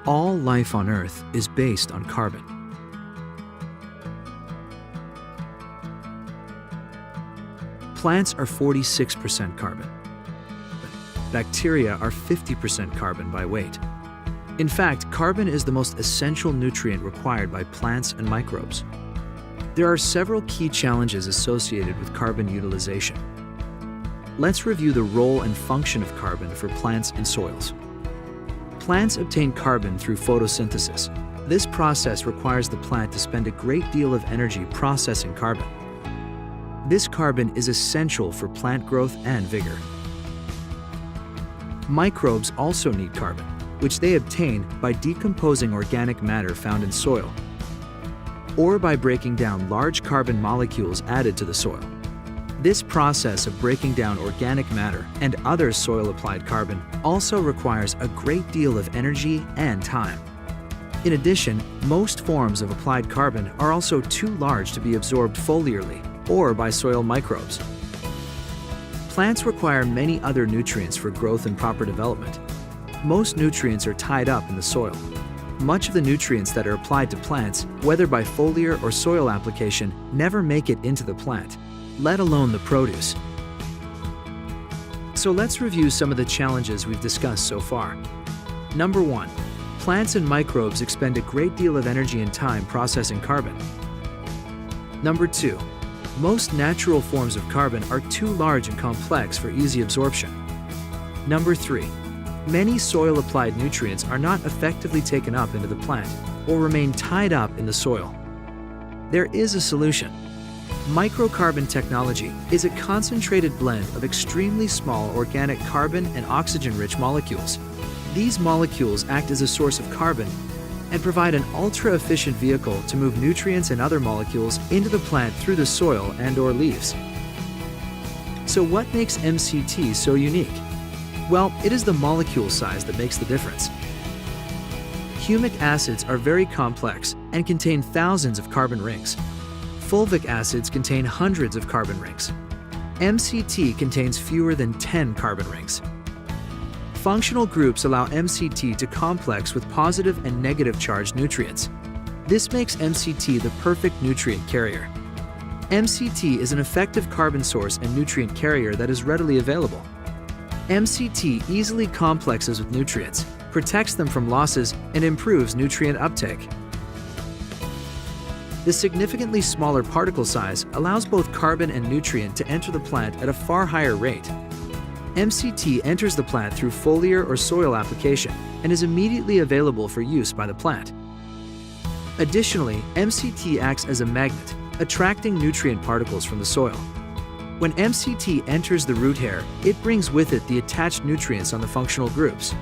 All life on Earth is based on carbon. Plants are 46% carbon. Bacteria are 50% carbon by weight. In fact, carbon is the most essential nutrient required by plants and microbes. There are several key challenges associated with carbon utilization. Let's review the role and function of carbon for plants and soils. Plants obtain carbon through photosynthesis. This process requires the plant to spend a great deal of energy processing carbon. This carbon is essential for plant growth and vigor. Microbes also need carbon, which they obtain by decomposing organic matter found in soil, or by breaking down large carbon molecules added to the soil. This process of breaking down organic matter and other soil-applied carbon also requires a great deal of energy and time. In addition, most forms of applied carbon are also too large to be absorbed foliarly or by soil microbes. Plants require many other nutrients for growth and proper development. Most nutrients are tied up in the soil. Much of the nutrients that are applied to plants, whether by foliar or soil application, never make it into the plant, let alone the produce. So let's review some of the challenges we've discussed so far. Number 1. Plants and microbes expend a great deal of energy and time processing carbon. Number 2. Most natural forms of carbon are too large and complex for easy absorption. Number 3. Many soil-applied nutrients are not effectively taken up into the plant or remain tied up in the soil. There is a solution. Microcarbon technology is a concentrated blend of extremely small organic carbon and oxygen-rich molecules. These molecules act as a source of carbon and provide an ultra-efficient vehicle to move nutrients and other molecules into the plant through the soil and/or leaves. So what makes MCT so unique? Well, it is the molecule size that makes the difference. Humic acids are very complex and contain thousands of carbon rings. Fulvic acids contain hundreds of carbon rings. MCT contains fewer than 10 carbon rings. Functional groups allow MCT to complex with positive and negative charged nutrients. This makes MCT the perfect nutrient carrier. MCT is an effective carbon source and nutrient carrier that is readily available. MCT easily complexes with nutrients, protects them from losses, and improves nutrient uptake. The significantly smaller particle size allows both carbon and nutrient to enter the plant at a far higher rate. MCT enters the plant through foliar or soil application and is immediately available for use by the plant. Additionally, MCT acts as a magnet, attracting nutrient particles from the soil. When MCT enters the root hair, it brings with it the attached nutrients on the functional groups.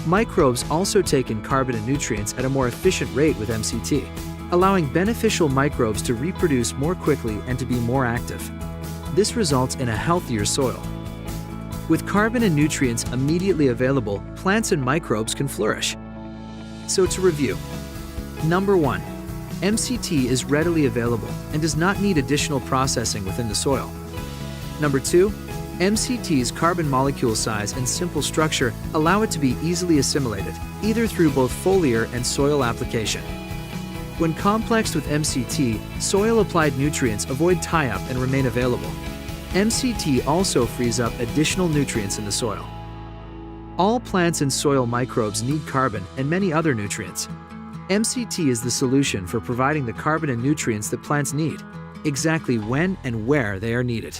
Microbes also take in carbon and nutrients at a more efficient rate with MCT, allowing beneficial microbes to reproduce more quickly and to be more active. This results in a healthier soil. With carbon and nutrients immediately available, plants and microbes can flourish. So to review, number 1, MCT is readily available and does not need additional processing within the soil. Number 2, MCT's carbon molecule size and simple structure allow it to be easily assimilated, either through both foliar and soil application. When complexed with MCT, soil-applied nutrients avoid tie-up and remain available. MCT also frees up additional nutrients in the soil. All plants and soil microbes need carbon and many other nutrients. MCT is the solution for providing the carbon and nutrients that plants need, exactly when and where they are needed.